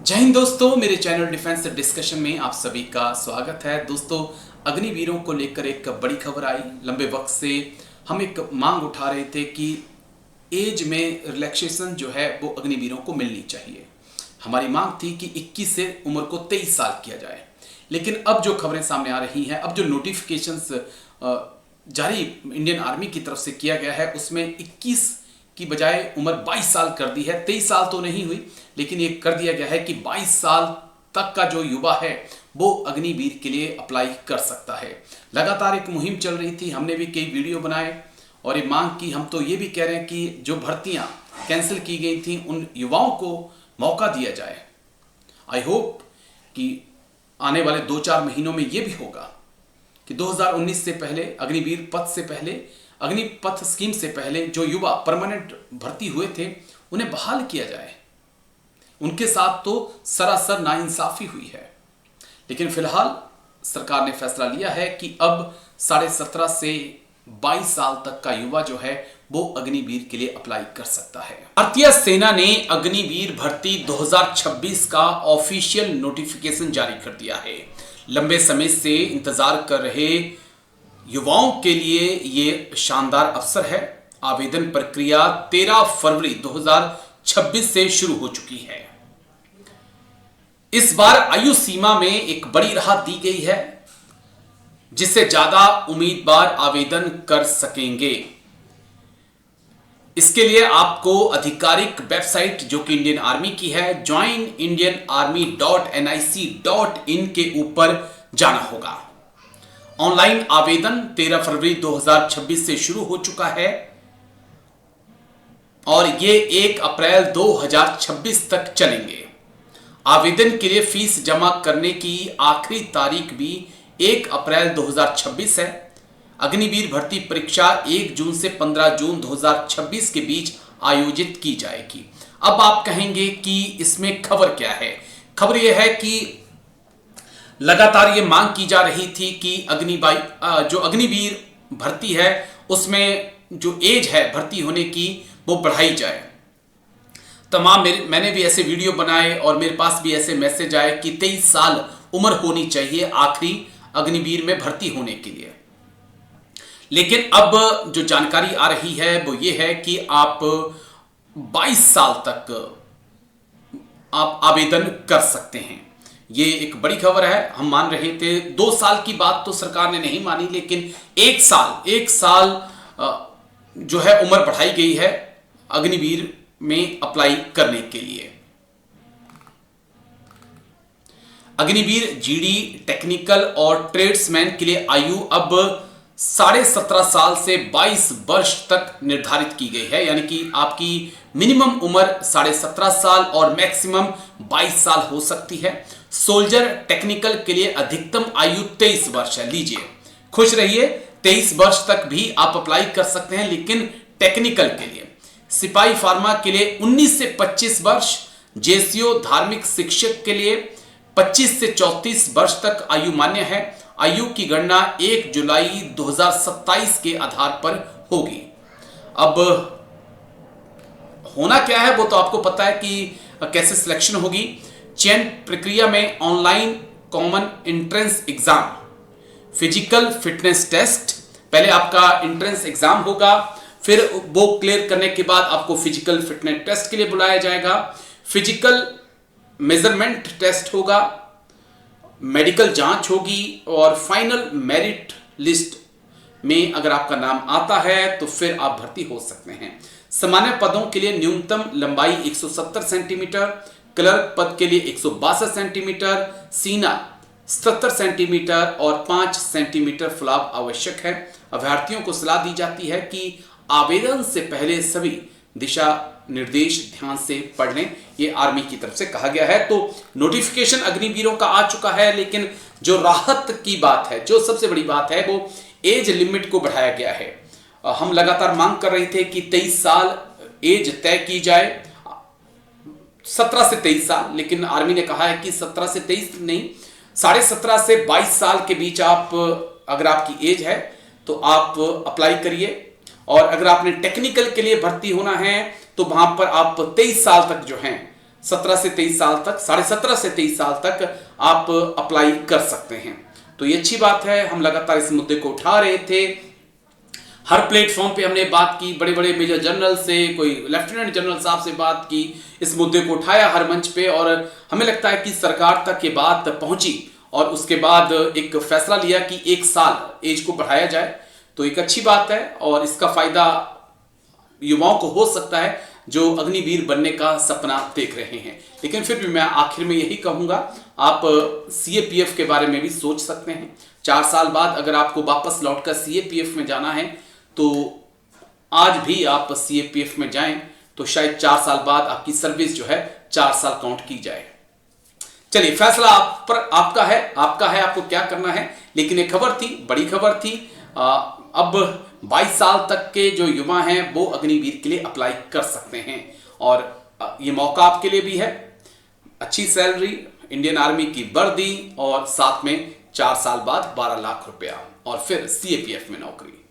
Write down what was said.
जय हिंद दोस्तों, मेरे चैनल डिफेंस डिस्कशन में आप सभी का स्वागत है। दोस्तों, अग्निवीरों को लेकर एक बड़ी खबर आई। लंबे वक्त से हम एक मांग उठा रहे थे कि एज में रिलैक्सेशन जो है वो अग्निवीरों को मिलनी चाहिए। हमारी मांग थी कि 21 से उम्र को 23 साल किया जाए, लेकिन अब जो खबरें सामने आ रही हैं, अब जो नोटिफिकेशंस जारी इंडियन आर्मी की तरफ से किया गया है, उसमें 21 की बजाय उम्र 22 साल कर दी है। 23 साल तो नहीं हुई, लेकिन ये कर दिया गया है कि 22 साल तक का जो युवा है वो अग्निवीर के लिए अप्लाई कर सकता है। लगातार एक मुहिम चल रही थी, हमने भी कई वीडियो बनाए और ये मांग की। हम तो ये भी कह रहे हैं कि जो भर्तियां कैंसिल की गई थी उन युवाओं को मौका दिया जाए। आई होप कि आने वाले 2-4 महीनों में ये भी होगा कि 2019 से पहले, अग्निवीर पथ से पहले, अग्निपथ स्कीम से पहले जो युवा परमानेंट भर्ती हुए थे उन्हें बहाल किया जाए। उनके साथ तो सरासर नाइंसाफी हुई है, लेकिन फिलहाल सरकार ने फैसला लिया है कि अब 17.5 से 22 साल तक का युवा जो है वो अग्निवीर के लिए अप्लाई कर सकता है। भारतीय सेना ने अग्निवीर भर्ती 2026 का ऑफिशियल नोटिफिकेशन जारी कर दिया है। लंबे समय से इंतजार कर रहे युवाओं के लिए ये शानदार अवसर है। आवेदन प्रक्रिया 13 फरवरी 2026 से शुरू हो चुकी है। इस बार आयु सीमा में एक बड़ी राहत दी गई है, जिससे ज्यादा उम्मीदवार आवेदन कर सकेंगे। इसके लिए आपको आधिकारिक वेबसाइट जो कि इंडियन आर्मी की है, joinindianarmy.nic.in के ऊपर जाना होगा। ऑनलाइन आवेदन 13 फरवरी 2026 से शुरू हो चुका है और ये 1 अप्रैल 2026 तक चलेंगे। आवेदन के लिए फीस जमा करने की आखिरी तारीख भी 1 अप्रैल 2026 है। अग्निवीर भर्ती परीक्षा 1 जून से 15 जून 2026 के बीच आयोजित की जाएगी। अब आप कहेंगे कि इसमें खबर क्या है? खबर यह है कि लगातार ये मांग की जा रही थी कि जो अग्निवीर भर्ती है उसमें जो एज है भर्ती होने की वो बढ़ाई जाए। मैंने भी ऐसे वीडियो बनाए और मेरे पास भी ऐसे मैसेज आए कि 23 साल उम्र होनी चाहिए आखिरी अग्निवीर में भर्ती होने के लिए। लेकिन अब जो जानकारी आ रही है वो ये है कि आप 22 साल तक आप आवेदन कर सकते हैं। ये एक बड़ी खबर है। हम मान रहे थे 2 साल की बात तो सरकार ने नहीं मानी, लेकिन 1 साल जो है उम्र बढ़ाई गई है अग्निवीर में अप्लाई करने के लिए। अग्निवीर जीडी, टेक्निकल और ट्रेड्समैन के लिए आयु अब 17.5 साल से 22 वर्ष तक निर्धारित की गई है। यानी कि आपकी मिनिमम उम्र 17.5 साल और मैक्सिमम 22 साल हो सकती है। सोल्जर टेक्निकल के लिए अधिकतम आयु 23 वर्ष है। लीजिए, खुश रहिए, 23 वर्ष तक भी आप अप्लाई कर सकते हैं, लेकिन टेक्निकल के लिए। सिपाही फार्मा के लिए 19 से 25 वर्ष, जेसीओ धार्मिक शिक्षक के लिए 25 से 34 वर्ष तक आयु मान्य है। आयु की गणना 1 जुलाई 2027 के आधार पर होगी। अब होना क्या है वो तो आपको पता है कि कैसे सिलेक्शन होगी। चयन प्रक्रिया में online common entrance exam, physical fitness test, पहले आपका एंट्रेंस एग्जाम होगा, फिर वो क्लियर करने के बाद आपको फिजिकल फिटनेस टेस्ट के लिए बुलाया जाएगा। फिजिकल मेजरमेंट टेस्ट होगा, मेडिकल जांच होगी और फाइनल मेरिट लिस्ट में अगर आपका नाम आता है तो फिर आप भर्ती हो सकते हैं। सामान्य पदों के लिए न्यूनतम लंबाई 170 सेंटीमीटर, क्लर्क पद के लिए 162 सेंटीमीटर, सीना 77 सेंटीमीटर और 5 सेंटीमीटर फुलाव आवश्यक है। अभ्यर्थियों को सलाह दी जाती है कि आवेदन से पहले सभी दिशा निर्देश ध्यान से पढ़ लें। ये आर्मी की तरफ से कहा गया है। तो नोटिफिकेशन अग्निवीरों का आ चुका है, लेकिन जो राहत की बात है, जो सबसे बड़ी बात है, वो एज लिमिट को बढ़ाया गया है। हम लगातार मांग कर रहे थे कि 23 साल एज तय की जाए, 17 से 23 साल, लेकिन आर्मी ने कहा है कि 17 से 23 नहीं, 17.5 से 22 साल के बीच आप, अगर आपकी एज है तो आप अप्लाई करिए। और अगर आपने टेक्निकल के लिए भर्ती होना है तो वहां पर आप 23 साल तक जो हैं 17 से 23 साल तक, 17.5 से 23 साल तक आप अप्लाई कर सकते हैं। तो ये अच्छी बात है। हम लगातार इस मुद्दे को उठा रहे थे, हर प्लेटफॉर्म पे हमने बात की, बड़े बड़े मेजर जनरल से, कोई लेफ्टिनेंट जनरल साहब से बात की, इस मुद्दे को उठाया हर मंच पे, और हमें लगता है कि सरकार तक ये बात पहुंची और उसके बाद एक फैसला लिया कि 1 साल एज को बढ़ाया जाए। तो एक अच्छी बात है और इसका फायदा युवाओं को हो सकता है जो अग्निवीर बनने का सपना देख रहे हैं। लेकिन फिर भी मैं आखिर में यही कहूंगा, आप सीएपीएफ के बारे में भी सोच सकते हैं। 4 साल बाद अगर आपको वापस लौटकर सीएपीएफ में जाना है तो आज भी आप सीएपीएफ में जाएं, तो शायद 4 साल बाद आपकी सर्विस जो है 4 साल काउंट की जाए। चलिए, फैसला आप पर आपका है आपको क्या करना है। लेकिन एक खबर थी, बड़ी खबर थी, अब 22 साल तक के जो युवा हैं वो अग्निवीर के लिए अप्लाई कर सकते हैं, और ये मौका आपके लिए भी है। अच्छी सैलरी, इंडियन आर्मी की वर्दी, और साथ में 4 साल बाद 12 लाख रुपया, और फिर सीएपीएफ में नौकरी।